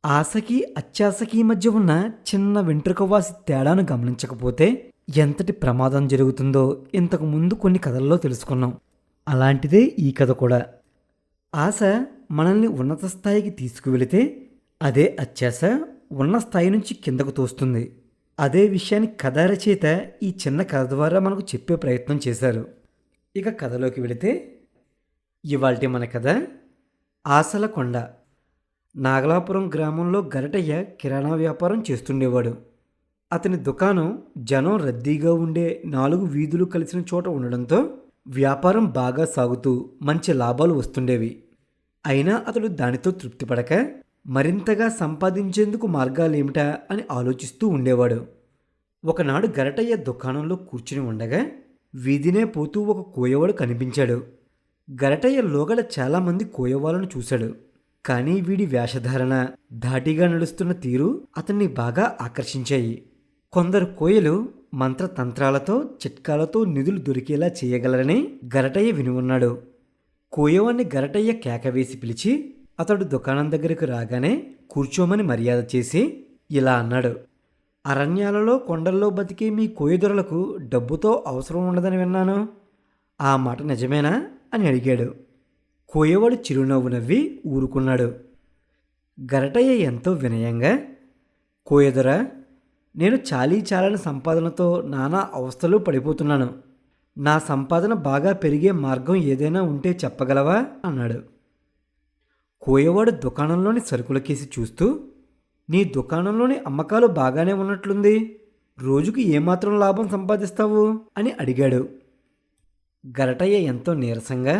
ఆశకి, అత్యాశకి మధ్య ఉన్న చిన్న వెంట్రుకవాసి తేడాను గమనించకపోతే ఎంతటి ప్రమాదం జరుగుతుందో ఇంతకు ముందు కొన్ని కథల్లో తెలుసుకున్నాం. అలాంటిదే ఈ కథ కూడా. ఆశ మనల్ని ఉన్నత స్థాయికి తీసుకువెళితే అదే అత్యాశ ఉన్న స్థాయి నుంచి కిందకు తోస్తుంది. అదే విషయాన్ని కథ రచయిత ఈ చిన్న కథ ద్వారా మనకు చెప్పే ప్రయత్నం చేశారు. ఇక కథలోకి వెళితే ఇవాల్టి మన కథ ఆశల కొండ. నాగలాపురం గ్రామంలో గరటయ్య కిరాణా వ్యాపారం చేస్తుండేవాడు. అతని దుకాణం జనం రద్దీగా ఉండే 4 వీధులు కలిసిన చోట ఉండడంతో వ్యాపారం బాగా సాగుతూ మంచి లాభాలు వస్తుండేవి. అయినా అతడు దానితో తృప్తిపడక మరింతగా సంపాదించేందుకు మార్గాలేమిటా అని ఆలోచిస్తూ ఉండేవాడు. ఒకనాడు గరటయ్య దుకాణంలో కూర్చుని ఉండగా వీధినే పోతూ ఒక కోయవాడు కనిపించాడు. గరటయ్య లోగడ చాలామంది కోయవాళ్ళను చూశాడు. కానీ వీడి వేషధారణ, ధాటిగా నడుస్తున్న తీరు అతన్ని బాగా ఆకర్షించాయి. కొందరు కోయలు మంత్రతంత్రాలతో, చిట్కాలతో నిధులు దొరికేలా చేయగలరని గరటయ్య విని ఉన్నాడు. కోయవాణ్ణి గరటయ్య కేకవేసి పిలిచి అతడు దుకాణం దగ్గరకు రాగానే కూర్చోమని మర్యాద చేసి ఇలా అన్నాడు: అరణ్యాలలో, కొండల్లో బతికే మీ కోయదొరలకు డబ్బుతో అవసరం ఉండదని విన్నాను. ఆ మాట నిజమేనా అని అడిగాడు. కోయవాడు చిరునవ్వు నవ్వి ఊరుకున్నాడు. గరటయ్య ఎంతో వినయంగా, కోయదొర, నేను చాలని సంపాదనతో నానా అవస్థలు పడిపోతున్నాను. నా సంపాదన బాగా పెరిగే మార్గం ఏదైనా ఉంటే చెప్పగలవా అన్నాడు. కోయవాడు దుకాణంలోని సరుకులకేసి చూస్తూ, నీ దుకాణంలోని అమ్మకాలు బాగానే ఉన్నట్లుంది. రోజుకు ఏమాత్రం లాభం సంపాదిస్తావు అని అడిగాడు. గరటయ్య ఎంతో నీరసంగా,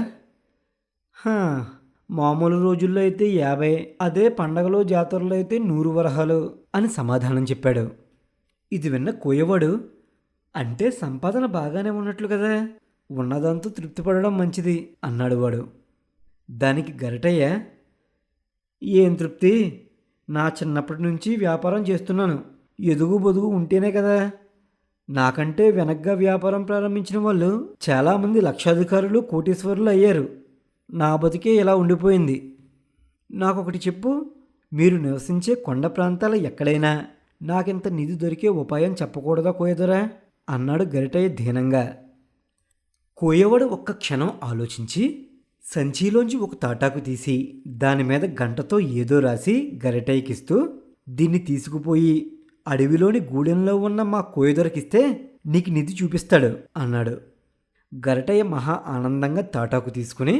మామూలు రోజుల్లో అయితే 50, అదే పండగలో జాతరలో అయితే 100 వరహాలు అని సమాధానం చెప్పాడు. ఇది విన్న కోయవాడు, అంటే సంపాదన బాగానే ఉన్నట్లు కదా, ఉన్నదంతా తృప్తిపడడం మంచిది అన్నాడు వాడు. దానికి గరటయ్య, ఏం తృప్తి, నా చిన్నప్పటి నుంచి వ్యాపారం చేస్తున్నాను. ఎదుగు బొదుగు ఉంటేనే కదా. నాకంటే వెనగ్గా వ్యాపారం ప్రారంభించిన వాళ్ళు చాలామంది లక్షాధికారులు, కోటీశ్వరులు అయ్యారు. నా బతికే ఇలా ఉండిపోయింది. నాకొకటి చెప్పు, మీరు నివసించే కొండ ప్రాంతాల ఎక్కడైనా నాకింత నిధి దొరికే ఉపాయం చెప్పకూడదా కోయదొరా అన్నాడు గరిటయ్య దీనంగా. కోయవాడు ఒక్క క్షణం ఆలోచించి సంచిలోంచి ఒక తాటాకు తీసి దాని మీద గంటతో ఏదో రాసి గరిటయ్యకిస్తూ, దీన్ని తీసుకుపోయి అడవిలోని గూడెంలో ఉన్న మా కోయదొరకిస్తే నీకు నిధి చూపిస్తాడు అన్నాడు. గరటయ్య మహా ఆనందంగా తాటాకు తీసుకుని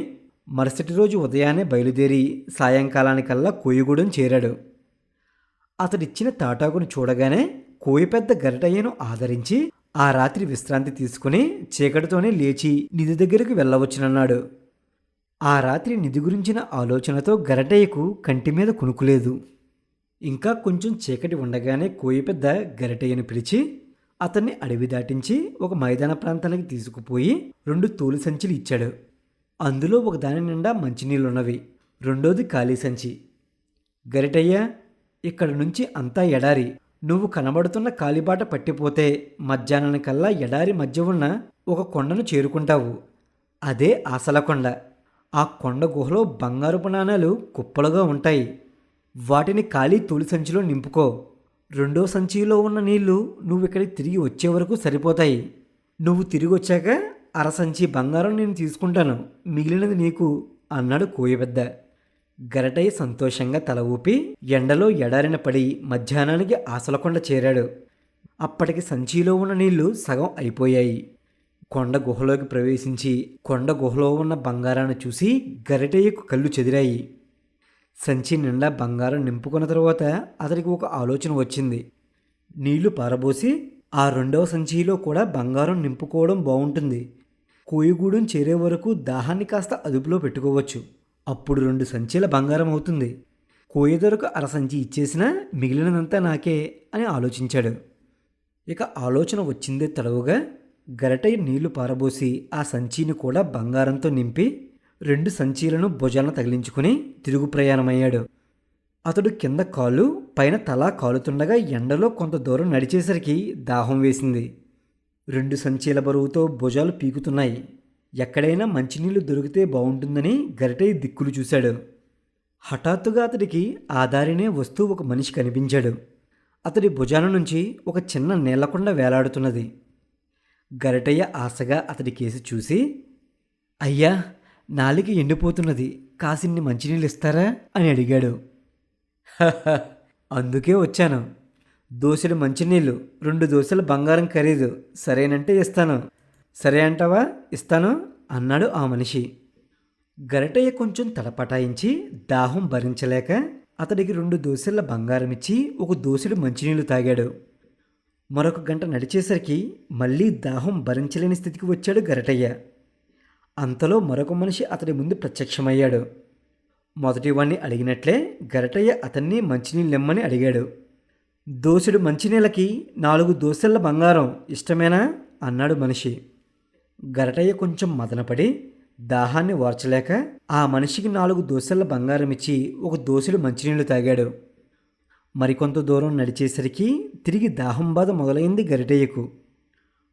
మరుసటి రోజు ఉదయాన్నే బయలుదేరి సాయంకాలానికల్లా కోయగూడెం చేరాడు. అతడిచ్చిన తాటాకును చూడగానే కోయ పెద్ద గరటయ్యను ఆదరించి ఆ రాత్రి విశ్రాంతి తీసుకుని చీకటితోనే లేచి నిధి దగ్గరకు వెళ్ళవచ్చునన్నాడు. ఆ రాత్రి నిధి గురించిన ఆలోచనతో గరటయ్యకు కంటి మీద కునుకులేదు. ఇంకా కొంచెం చీకటి ఉండగానే కోయ పెద్ద గరటయ్యను పిలిచి అతన్ని అడవి దాటించి ఒక మైదాన ప్రాంతానికి తీసుకుపోయి 2 తోలు సంచులు ఇచ్చాడు. అందులో ఒక దాని నిండా మంచినీళ్ళున్నవి, రెండోది ఖాళీ సంచి. గరిటయ్య, ఇక్కడి నుంచి అంతా ఎడారి. నువ్వు కనబడుతున్న కాలిబాట పట్టిపోతే మధ్యాహ్నానికల్లా ఎడారి మధ్య ఉన్న ఒక కొండను చేరుకుంటావు. అదే ఆశల కొండ. ఆ కొండ గుహలో బంగారుపు నాణాలు కుప్పలుగా ఉంటాయి. వాటిని ఖాళీ తొలి సంచిలో నింపుకో. రెండో సంచిలో ఉన్న నీళ్లు నువ్వు ఇక్కడికి తిరిగి వచ్చే వరకు సరిపోతాయి. నువ్వు తిరిగి వచ్చాక అరసంచి బంగారం నేను తీసుకుంటాను, మిగిలినది నీకు అన్నాడు కోయపెద్ద. గరటయ్య సంతోషంగా తల ఊపి ఎండలో ఎడారిన పడి మధ్యాహ్నానికి ఆశలకొండ చేరాడు. అప్పటికి సంచిలో ఉన్న నీళ్లు సగం అయిపోయాయి. కొండ గుహలోకి ప్రవేశించి కొండ గుహలో ఉన్న బంగారాన్ని చూసి గరటయ్యకు కళ్ళు చెదిరాయి. సంచి నిండా బంగారం నింపుకున్న తరువాత అతడికి ఒక ఆలోచన వచ్చింది. నీళ్లు పారబోసి ఆ రెండవ సంచిలో కూడా బంగారం నింపుకోవడం బాగుంటుంది. కోయగూడెం చేరే వరకు దాహాన్ని కాస్త అదుపులో పెట్టుకోవచ్చు. అప్పుడు 2 సంచీల బంగారం అవుతుంది. కోయదొరకు అరసంచి ఇచ్చేసినా మిగిలినదంతా నాకే అని ఆలోచించాడు. ఇక ఆలోచన వచ్చిందే తడవుగా గరటయ్య నీళ్లు పారబోసి ఆ సంచిని కూడా బంగారంతో నింపి 2 సంచీలను భుజాలను తగిలించుకుని తిరుగు ప్రయాణమయ్యాడు. అతడు కింద కాలు పైన తల కాలుతుండగా ఎండలో కొంత దూరం నడిచేసరికి దాహం వేసింది. 2 సంచీల బరువుతో భుజాలు పీకుతున్నాయి. ఎక్కడైనా మంచినీళ్లు దొరికితే బాగుంటుందని గరిటయ్య దిక్కులు చూశాడు. హఠాత్తుగా అతడికి ఆ దారినే వస్తూ ఒక మనిషి కనిపించాడు. అతడి భుజాన నుంచి ఒక చిన్న నీళ్లకుండ వేలాడుతున్నది. గరటయ్య ఆశగా అతడి కేసి చూసి, అయ్యా, నాలిక ఎండిపోతున్నది, కాసిన్ని మంచినీళ్ళు ఇస్తారా అని అడిగాడు. "హహ, అందుకే వచ్చాను. దోసెడు మంచినీళ్ళు, 2 దోసెల బంగారం ఖరీదు, సరేనంటే ఇస్తాను. సరే అంటావా, ఇస్తాను" అన్నాడు ఆ మనిషి. గరటయ్య కొంచెం తలపటాయించి దాహం భరించలేక అతడికి 2 దోసెల బంగారం ఇచ్చి ఒక దోసెడు మంచినీళ్లు తాగాడు. మరొక గంట నడిచేసరికి మళ్ళీ దాహం భరించలేని స్థితికి వచ్చాడు గరటయ్య. అంతలో మరొక మనిషి అతడి ముందు ప్రత్యక్షమయ్యాడు. మొదటివాణ్ణి అడిగినట్లే గరటయ్య అతన్ని మంచినీళ్ళెమ్మని అడిగాడు. దోసెడు మంచినీళ్ళకి 4 దోసెల బంగారం ఇష్టమేనా అన్నాడు మనిషి. గరటయ్య కొంచెం మదనపడి దాహాన్ని ఓర్చలేక ఆ మనిషికి 4 దోసెల బంగారం ఇచ్చి ఒక దోసెడు మంచినీళ్లు తాగాడు. మరికొంత దూరం నడిచేసరికి తిరిగి దాహం బాధ మొదలైంది గరిటయ్యకు.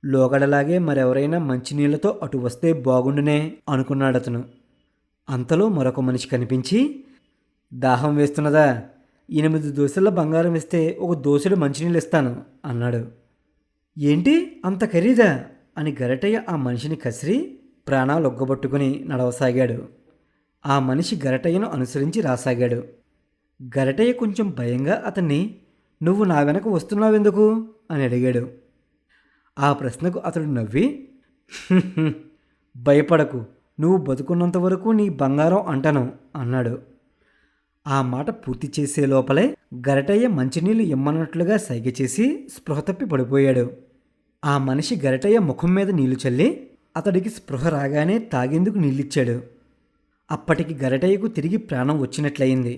లోగడలాగే మరెవరైనా మంచినీళ్లతో అటు వస్తే బాగుండునే అనుకున్నాడతను. అంతలో మరొక మనిషి కనిపించి, దాహం వేస్తున్నదా, 8 దోసెల బంగారం ఇస్తే ఒక దోసెడు మంచినీళ్ళు ఇస్తాను అన్నాడు. ఏంటి, అంత ఖరీదా అని గరటయ్య ఆ మనిషిని కసిరి ప్రాణాలు ఒగ్గబట్టుకుని నడవసాగాడు. ఆ మనిషి గరటయ్యను అనుసరించి రాసాగాడు. గరటయ్య కొంచెం భయంగా అతన్ని, నువ్వు నా వెనక వస్తున్నావెందుకు అని అడిగాడు. ఆ ప్రశ్నకు అతడు నవ్వి, "హుహు, భయపడకు, నువ్వు బతుకున్నంత వరకు నీ బంగారం అంటను" అన్నాడు. ఆ మాట పూర్తి చేసే లోపలే గరటయ్య మంచినీళ్ళు ఇమ్మన్నట్లుగా సైగ చేసి స్పృహ తప్పి పడిపోయాడు. ఆ మనిషి గరటయ్య ముఖం మీద నీళ్లు చల్లి అతడికి స్పృహ రాగానే తాగేందుకు నీళ్ళిచ్చాడు. అప్పటికి గరటయ్యకు తిరిగి ప్రాణం వచ్చినట్లయింది.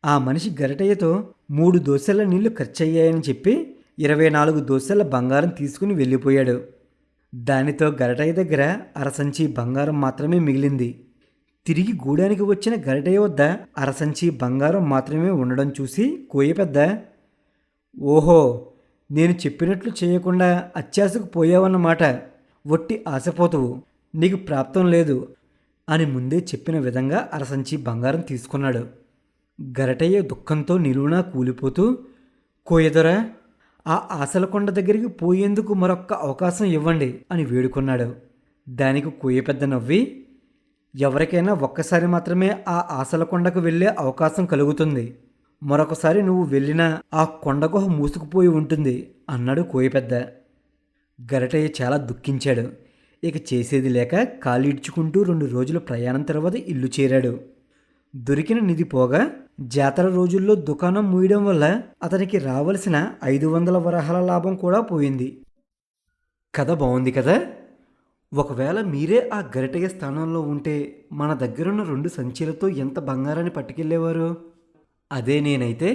ఆ మనిషి గరటయ్యతో 3 దోసెల నీళ్లు ఖర్చయ్యాయని చెప్పి 24 దోసెల బంగారం తీసుకుని వెళ్ళిపోయాడు. దానితో గరటయ్య దగ్గర అరసంచి బంగారం మాత్రమే మిగిలింది. తిరిగి గూడానికి వచ్చిన గరటయ్య వద్ద అరసంచి బంగారం మాత్రమే ఉండడం చూసి కోయ పెద్ద, ఓహో, నేను చెప్పినట్లు చేయకుండా అత్యాశకు పోయావన్నమాట, వట్టి ఆశపోతువు, నీకు ప్రాప్తం లేదు అని ముందే చెప్పిన విధంగా అరసంచి బంగారం తీసుకున్నాడు. గరటయ్య దుఃఖంతో నిలువునా కూలిపోతూ, కోయదొరా, ఆ ఆశల కొండ దగ్గరికి పోయేందుకు మరొక్క అవకాశం ఇవ్వండి అని వేడుకున్నాడు. దానికి కోయ పెద్ద నవ్వి, ఎవరికైనా ఒక్కసారి మాత్రమే ఆ ఆశల కొండకు వెళ్ళే అవకాశం కలుగుతుంది, మరొకసారి నువ్వు వెళ్ళినా ఆ కొండ గుహ మూసుకుపోయి ఉంటుంది అన్నాడు కోయ పెద్ద. గరటయ్య చాలా దుఃఖించాడు. ఇక చేసేది లేక కాలిడ్చుకుంటూ 2 రోజుల ప్రయాణం తర్వాత ఇల్లు చేరాడు. దొరికిన నిధి పోగా జాతర రోజుల్లో దుకాణం మూయడం వల్ల అతనికి రావలసిన 500 వరహాల లాభం కూడా పోయింది. కథ బాగుంది కదా. ఒకవేళ మీరే ఆ గరిటయ్య స్థానంలో ఉంటే మన దగ్గరున్న 2 సంచీలతో ఎంత బంగారాన్ని పట్టుకెళ్ళేవారు? అదే నేనైతే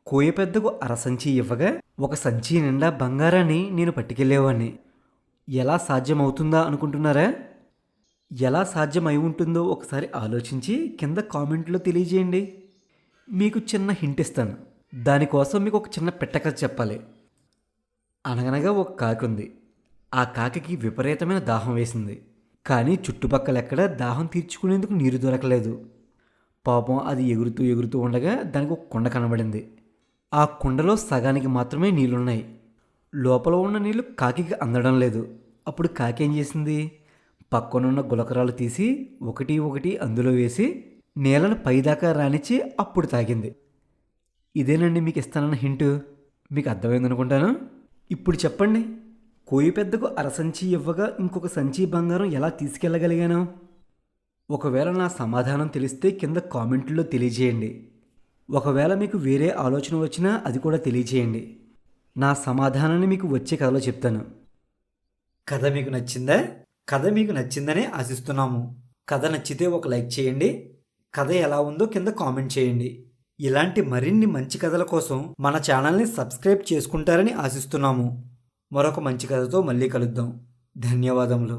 కోయ పెద్దకు అరసంచి ఇవ్వగా 1 సంచి నిండా బంగారాన్ని నేను పట్టుకెళ్ళేవాడిని. ఎలా సాధ్యమవుతుందా అనుకుంటున్నారా? ఎలా సాధ్యమై ఉంటుందో ఒకసారి ఆలోచించి కింద కామెంట్లో తెలియజేయండి. మీకు చిన్న హింట్ ఇస్తాను. దానికోసం మీకు ఒక చిన్న పెట్టకథ చెప్పాలి. అనగనగా ఒక కాకి ఉంది. ఆ కాకికి విపరీతమైన దాహం వేసింది. కానీ చుట్టుపక్కలెక్కడ దాహం తీర్చుకునేందుకు నీరు దొరకలేదు. పాపం అది ఎగురుతూ ఎగురుతూ ఉండగా దానికి ఒక కుండ కనబడింది. ఆ కుండలో సగానికి మాత్రమే నీళ్లున్నాయి. లోపల ఉన్న నీళ్లు కాకికి అందడం లేదు. అప్పుడు కాకి ఏం చేసింది? పక్కనున్న గులకరాలు తీసి ఒకటి ఒకటి అందులో వేసి నీళ్ళను పైదాకా రానిచ్చి అప్పుడు తాగింది. ఇదేనండి మీకు ఇస్తానన్న హింటు. మీకు అర్థమైందనుకుంటాను. ఇప్పుడు చెప్పండి, కోయి పెద్దకు అరసంచి ఇవ్వగా ఇంకొక సంచి బంగారం ఎలా తీసుకెళ్ళగలిగాను? ఒకవేళ నా సమాధానం తెలిస్తే కింద కామెంట్లో తెలియజేయండి. ఒకవేళ మీకు వేరే ఆలోచన వచ్చినా అది కూడా తెలియజేయండి. నా సమాధానాన్ని మీకు వచ్చే కథలో చెప్తాను. కథ మీకు నచ్చిందా? కథ మీకు నచ్చిందనే ఆశిస్తున్నాము. కథ నచ్చితే ఒక లైక్ చేయండి. కథ ఎలా ఉందో కింద కామెంట్ చేయండి. ఇలాంటి మరిన్ని మంచి కథల కోసం మన ఛానల్ని సబ్స్క్రైబ్ చేసుకుంటారని ఆశిస్తున్నాము. మరొక మంచి కథతో మళ్ళీ కలుద్దాం. ధన్యవాదములు.